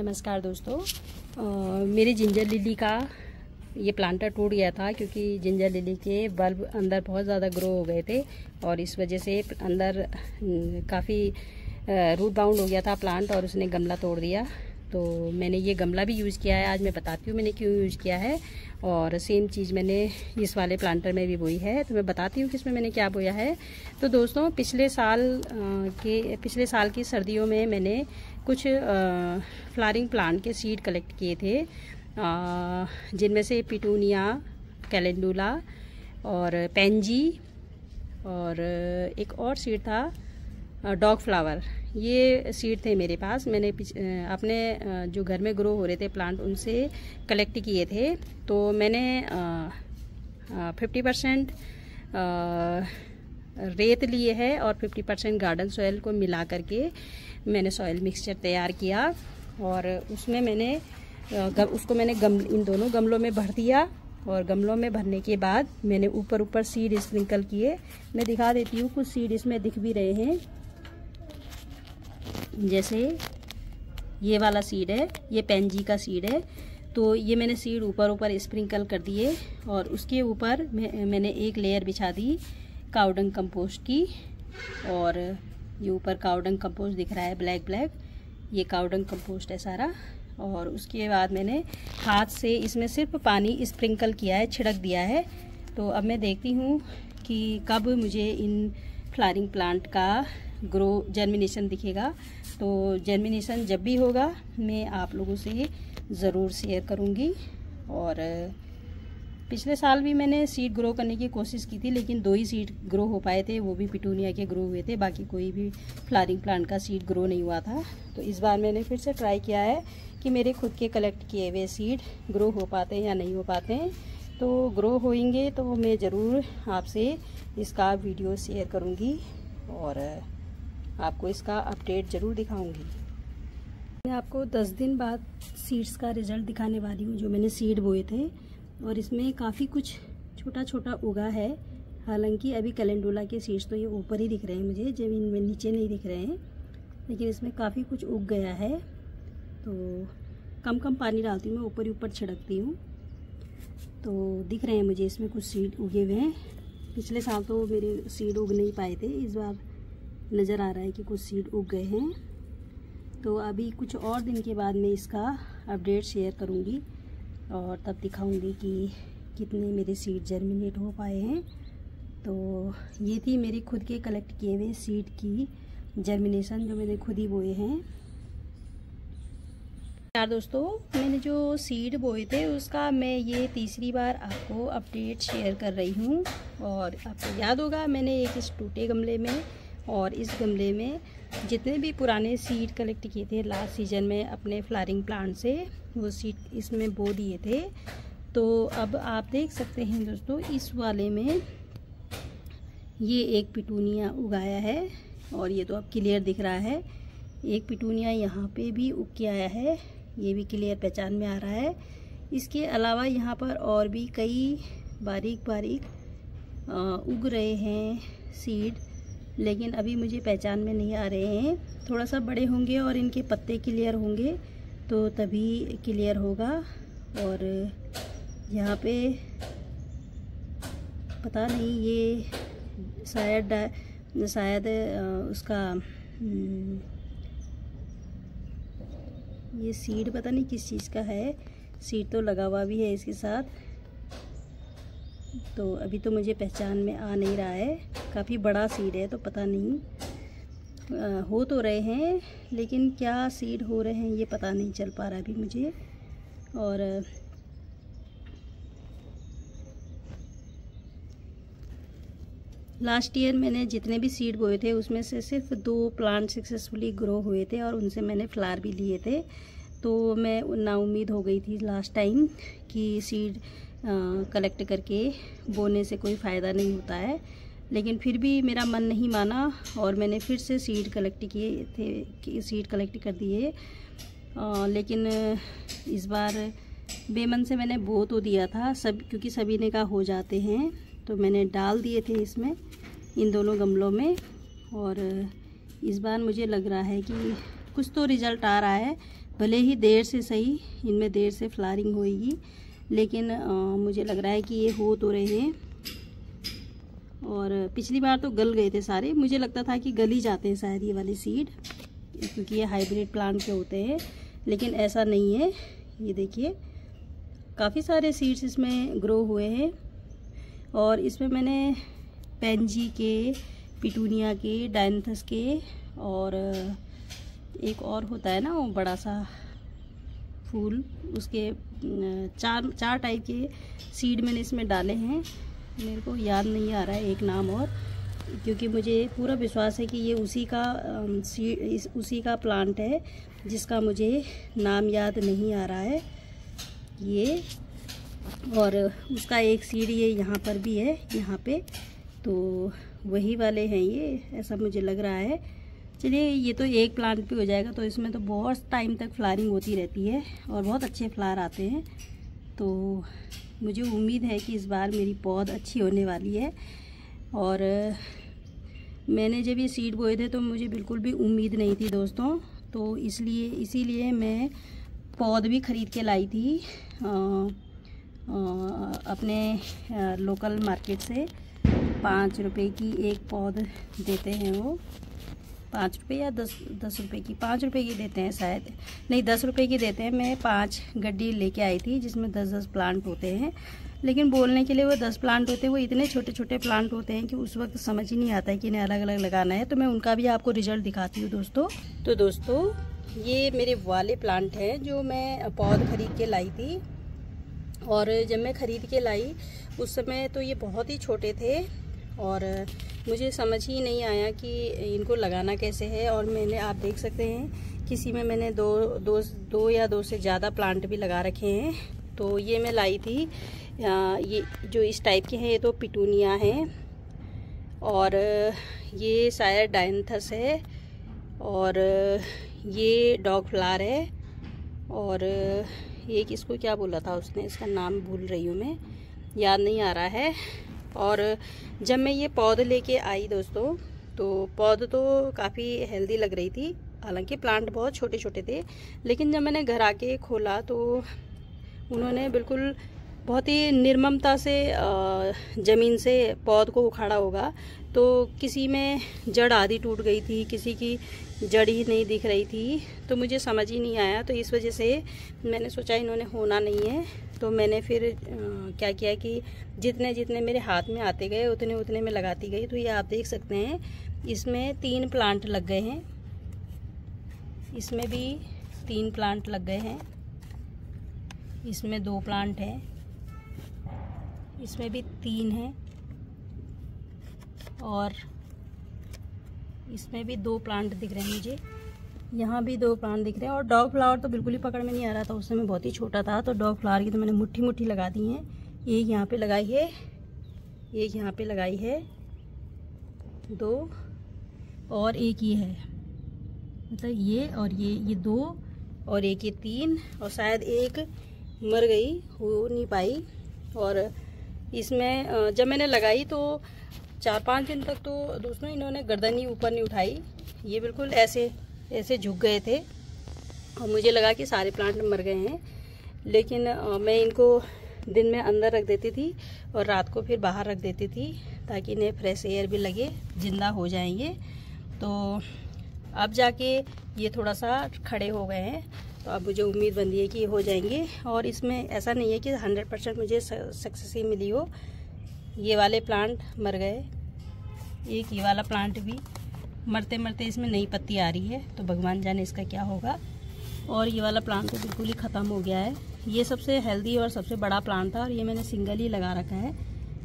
नमस्कार दोस्तों। मेरे जिंजर लिली का ये प्लांटर टूट गया था क्योंकि जिंजर लिली के बल्ब अंदर बहुत ज़्यादा ग्रो हो गए थे और इस वजह से अंदर काफ़ी रूट बाउंड हो गया था प्लांट और उसने गमला तोड़ दिया। तो मैंने ये गमला भी यूज़ किया है। आज मैं बताती हूँ मैंने क्यों यूज़ किया है और सेम चीज़ मैंने इस वाले प्लांटर में भी बोई है। तो मैं बताती हूँ कि इसमें मैंने क्या बोया है। तो दोस्तों पिछले साल की सर्दियों में मैंने कुछ फ्लावरिंग प्लांट के सीड कलेक्ट किए थे, जिनमें से पिटूनिया, कैलेंडुला और पेंजी और एक और सीड था डॉग फ्लावर। ये सीड थे मेरे पास। मैंने अपने जो घर में ग्रो हो रहे थे प्लांट उनसे कलेक्ट किए थे। तो मैंने 50% रेत लिए है और 50% गार्डन सॉइल को मिला करके मैंने सॉइल मिक्सचर तैयार किया और उसमें मैंने इन दोनों गमलों में भर दिया और गमलों में भरने के बाद मैंने ऊपर सीड स्प्रिंकल किए। मैं दिखा देती हूँ, कुछ सीड इसमें दिख भी रहे हैं। जैसे ये वाला सीड है, ये पेंजी का सीड है। तो ये मैंने सीड ऊपर स्प्रिंकल कर दिए और उसके ऊपर मैंने एक लेयर बिछा दी काउडंग कंपोस्ट की। और ये ऊपर काउडंग कंपोस्ट दिख रहा है ब्लैक, ये काउडंग कंपोस्ट है सारा। और उसके बाद मैंने हाथ से इसमें सिर्फ पानी स्प्रिंकल किया है, छिड़क दिया है। तो अब मैं देखती हूँ कि कब मुझे इन फ्लावरिंग प्लांट का जर्मिनेशन दिखेगा। तो जर्मिनेशन जब भी होगा मैं आप लोगों से ज़रूर शेयर करूँगी। और पिछले साल भी मैंने सीड ग्रो करने की कोशिश की थी, लेकिन 2 ही सीड ग्रो हो पाए थे, वो भी पिटूनिया के ग्रो हुए थे। बाकी कोई भी फ्लावरिंग प्लांट का सीड ग्रो नहीं हुआ था। तो इस बार मैंने फिर से ट्राई किया है कि मेरे खुद के कलेक्ट किए हुए सीड ग्रो हो पाते हैं या नहीं हो पाते हैं। तो ग्रो होंगे तो मैं ज़रूर आपसे इसका वीडियो शेयर करूँगी और आपको इसका अपडेट ज़रूर दिखाऊँगी। मैं आपको 10 दिन बाद सीड्स का रिज़ल्ट दिखाने वाली हूँ, जो मैंने सीड बोए थे। और इसमें काफ़ी कुछ छोटा छोटा उगा है। हालांकि अभी कैलेंडुला के सीड्स तो ये ऊपर ही दिख रहे हैं मुझे, ज़मीन में नीचे नहीं दिख रहे हैं, लेकिन इसमें काफ़ी कुछ उग गया है। तो कम पानी डालती हूँ मैं, ऊपर ही ऊपर छिड़कती हूँ। तो दिख रहे हैं मुझे इसमें कुछ सीड उगे हुए हैं। पिछले साल तो मेरे सीड उग नहीं पाए थे, इस बार नज़र आ रहा है कि कुछ सीड उग गए हैं। तो अभी कुछ और दिन के बाद मैं इसका अपडेट शेयर करूँगी और तब दिखाऊंगी कि कितने मेरे सीड जर्मिनेट हो पाए हैं। तो ये थी मेरी खुद के कलेक्ट किए हुए सीड की जर्मिनेशन, जो मैंने खुद ही बोए हैं। यार दोस्तों, मैंने जो सीड बोए थे उसका मैं ये तीसरी बार आपको अपडेट शेयर कर रही हूँ। और आपको याद होगा मैंने एक इस टूटे गमले में और इस गमले में जितने भी पुराने सीड कलेक्ट किए थे लास्ट सीजन में अपने फ्लावरिंग प्लांट से, वो सीड इसमें बो दिए थे। तो अब आप देख सकते हैं दोस्तों, इस वाले में ये एक पिटूनिया उगाया है और ये तो अब क्लियर दिख रहा है। एक पिटूनिया यहाँ पे भी उग के आया है, ये भी क्लियर पहचान में आ रहा है। इसके अलावा यहाँ पर और भी कई बारीक उग रहे हैं सीड, लेकिन अभी मुझे पहचान में नहीं आ रहे हैं। थोड़ा सा बड़े होंगे और इनके पत्ते क्लियर होंगे तो तभी क्लियर होगा। और यहाँ पे पता नहीं, ये शायद उसका ये सीड पता नहीं किस चीज़ का है। सीड तो लगा हुआ भी है इसके साथ, तो अभी तो मुझे पहचान में आ नहीं रहा है। काफ़ी बड़ा सीड है तो पता नहीं, हो तो रहे हैं लेकिन क्या सीड हो रहे हैं ये पता नहीं चल पा रहा अभी मुझे। और लास्ट ईयर मैंने जितने भी सीड बोए थे उसमें से सिर्फ 2 प्लांट सक्सेसफुली ग्रो हुए थे और उनसे मैंने फ्लावर भी लिए थे। तो मैं नाउम्मीद हो गई थी लास्ट टाइम कि सीड कलेक्ट करके बोने से कोई फ़ायदा नहीं होता है, लेकिन फिर भी मेरा मन नहीं माना और मैंने फिर से सीड कलेक्ट कर दिए। लेकिन इस बार बेमन से मैंने बो तो दिया था क्योंकि सभी ने कहा हो जाते हैं, तो मैंने डाल दिए थे इसमें, इन दोनों गमलों में। और इस बार मुझे लग रहा है कि कुछ तो रिज़ल्ट आ रहा है, भले ही देर से सही, इनमें देर से फ्लावरिंग होएगी, लेकिन मुझे लग रहा है कि ये हो तो रहे हैं। और पिछली बार तो गल गए थे सारे, मुझे लगता था कि गल ही जाते हैं शायद ये वाले सीड, क्योंकि ये हाइब्रिड प्लांट के होते हैं, लेकिन ऐसा नहीं है। ये देखिए काफ़ी सारे सीड्स इसमें ग्रो हुए हैं। और इसमें मैंने पेंजी के, पिटूनिया के, डायंथस के, और एक और होता है ना वो बड़ा सा फूल, उसके चार टाइप के सीड मैंने इसमें डाले हैं। मेरे को याद नहीं आ रहा है एक नाम और, क्योंकि मुझे पूरा विश्वास है कि ये उसी का प्लांट है जिसका मुझे नाम याद नहीं आ रहा है ये। और उसका एक सीड ये यहाँ पर भी है, यहाँ पे, तो वही वाले हैं ये, ऐसा मुझे लग रहा है। चलिए ये तो एक प्लांट भी हो जाएगा, तो इसमें तो बहुत टाइम तक फ्लावरिंग होती रहती है और बहुत अच्छे फ्लावर आते हैं। तो मुझे उम्मीद है कि इस बार मेरी पौध अच्छी होने वाली है। और मैंने जब ये सीड बोए थे तो मुझे बिल्कुल भी उम्मीद नहीं थी दोस्तों, तो इसीलिए मैं पौध भी ख़रीद के लाई थी अपने लोकल मार्केट से। 5 रुपए की एक पौध देते हैं वो, 5 रुपये या 10 रुपये की, 5 रुपये की देते हैं शायद, नहीं 10 रुपये की देते हैं। मैं 5 गड्डी लेके आई थी जिसमें 10-10 प्लांट होते हैं, लेकिन बोलने के लिए वो 10 प्लांट होते हैं, वो इतने छोटे छोटे प्लांट होते हैं कि उस वक्त समझ ही नहीं आता है कि इन्हें अलग अलग लगाना है। तो मैं उनका भी आपको रिजल्ट दिखाती हूँ दोस्तों। तो दोस्तों ये मेरे वाले प्लांट हैं जो मैं पौध खरीद के लाई थी। और जब मैं ख़रीद के लाई उस समय तो ये बहुत ही छोटे थे और मुझे समझ ही नहीं आया कि इनको लगाना कैसे है। और मैंने, आप देख सकते हैं, किसी में मैंने दो या दो से ज़्यादा प्लांट भी लगा रखे हैं। तो ये मैं लाई थी, ये जो इस टाइप के हैं ये तो पिटूनिया हैं, और ये शायद डायंथस है, और ये डॉग फ्लावर है, और एक इसको क्या बोला था उसने, इसका नाम भूल रही हूँ मैं, याद नहीं आ रहा है। और जब मैं ये पौध लेके आई दोस्तों, तो पौध तो काफ़ी हेल्दी लग रही थी, हालांकि प्लांट बहुत छोटे छोटे थे। लेकिन जब मैंने घर आके खोला तो उन्होंने बिल्कुल बहुत ही निर्ममता से ज़मीन से पौध को उखाड़ा होगा। तो किसी में जड़ आधी टूट गई थी, किसी की जड़ ही नहीं दिख रही थी, तो मुझे समझ ही नहीं आया। तो इस वजह से मैंने सोचा इन्होंने होना नहीं है, तो मैंने फिर क्या किया कि जितने जितने मेरे हाथ में आते गए उतने उतने में लगाती गई। तो ये आप देख सकते हैं इसमें 3 प्लांट लग गए हैं, इसमें भी 3 प्लांट लग गए हैं, इसमें 2 प्लांट हैं, इसमें भी 3 हैं, और इसमें भी 2 प्लांट दिख रहे हैं मुझे, यहाँ भी 2 प्लांट दिख रहे हैं। और डॉग फ्लावर तो बिल्कुल ही पकड़ में नहीं आ रहा था, उस समय बहुत ही छोटा था। तो डॉग फ्लावर की तो मैंने मुट्ठी मुट्ठी लगा दी हैं। एक यहाँ पे लगाई है, एक यहाँ पे लगाई है, 2, और एक ये है, मतलब ये और ये 2, और एक ये 3, और शायद एक मर गई, हो नहीं पाई। और इसमें जब मैंने लगाई तो 4-5 दिन तक तो दोस्तों इन्होंने गर्दन ही ऊपर नहीं उठाई, ये बिल्कुल ऐसे झुक गए थे, और मुझे लगा कि सारे प्लांट मर गए हैं। लेकिन मैं इनको दिन में अंदर रख देती थी और रात को फिर बाहर रख देती थी, ताकि इन्हें फ्रेश एयर भी लगे, जिंदा हो जाएंगे। तो अब जाके ये थोड़ा सा खड़े हो गए हैं, तो अब मुझे उम्मीद बंधी है कि ये हो जाएंगे। और इसमें ऐसा नहीं है कि 100% मुझे सक्सेस ही मिली हो। ये वाले प्लांट मर गए, एक ये वाला प्लांट भी मरते मरते इसमें नई पत्ती आ रही है, तो भगवान जाने इसका क्या होगा। और ये वाला प्लांट तो बिल्कुल ही ख़त्म हो गया है। ये सबसे हेल्दी और सबसे बड़ा प्लांट था, और ये मैंने सिंगल ही लगा रखा है,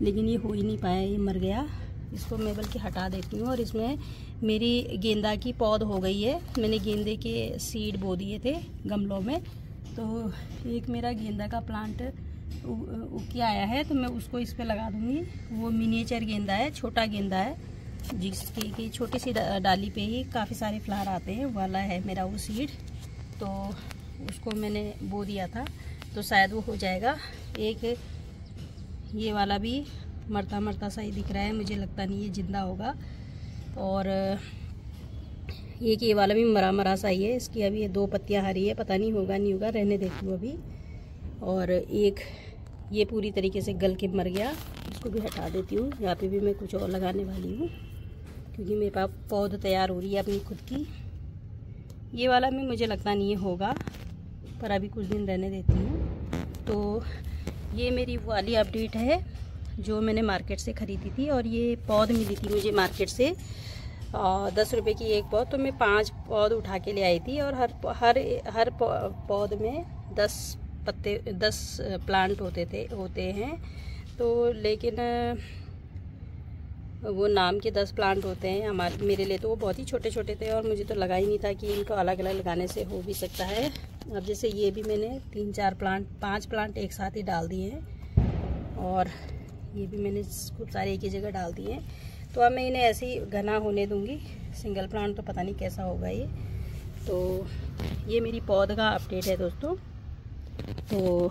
लेकिन ये हो ही नहीं पाया, ये मर गया। इसको मैं बल्कि हटा देती हूँ। और इसमें मेरी गेंदा की पौध हो गई है, मैंने गेंदे के सीड बो दिए थे गमलों में, तो एक मेरा गेंदा का प्लांट उग के आया है, तो मैं उसको इस पे लगा दूँगी। वो मिनिएचर गेंदा है, छोटा गेंदा है, जिसकी छोटी सी डाली पे ही काफ़ी सारे फ्लावर आते हैं, वाला है मेरा वो सीड। तो उसको मैंने बो दिया था, तो शायद वो हो जाएगा। एक ये वाला भी मरता मरता सा ही दिख रहा है, मुझे लगता नहीं ये जिंदा होगा। और एक ये वाला भी मरा मरा सा ही है, इसकी अभी ये 2 पत्तियां हरी है, पता नहीं होगा नहीं होगा, रहने देती हूँ अभी। और एक ये पूरी तरीके से गल के मर गया, इसको भी हटा देती हूँ। यहाँ पे भी मैं कुछ और लगाने वाली हूँ क्योंकि मेरे पास पौध तैयार हो रही है अपनी खुद की। ये वाला भी मुझे लगता नहीं होगा, पर अभी कुछ दिन रहने देती हूँ। तो ये मेरी वाली अपडेट है जो मैंने मार्केट से ख़रीदी थी, और ये पौध मिली थी मुझे मार्केट से 10 रुपये की एक पौध। तो मैं 5 पौध उठा के ले आई थी, और हर पौध में 10 पत्ते 10 प्लांट होते हैं। तो लेकिन वो नाम के 10 प्लांट होते हैं, मेरे लिए तो वो बहुत ही छोटे छोटे थे, और मुझे तो लगा ही नहीं था कि इनको अलग अलग लगाने से हो भी सकता है। अब जैसे ये भी मैंने 5 प्लांट एक साथ ही डाल दिए हैं, और ये भी मैंने खूब सारे एक ही जगह डाल दिए हैं। तो अब मैं इन्हें ऐसे ही घना होने दूंगी। सिंगल प्लांट तो पता नहीं कैसा होगा ये। तो ये मेरी पौध का अपडेट है दोस्तों। तो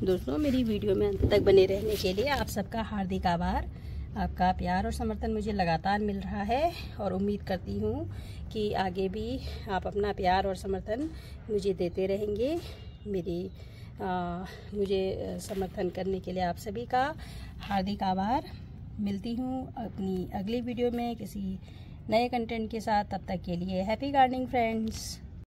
दोस्तों, मेरी वीडियो में अंत तक बने रहने के लिए आप सबका हार्दिक आभार। आपका प्यार और समर्थन मुझे लगातार मिल रहा है, और उम्मीद करती हूँ कि आगे भी आप अपना प्यार और समर्थन मुझे देते रहेंगे। मुझे समर्थन करने के लिए आप सभी का हार्दिक आभार। मिलती हूँ अपनी अगली वीडियो में किसी नए कंटेंट के साथ। तब तक के लिए हैप्पी गार्डनिंग फ्रेंड्स।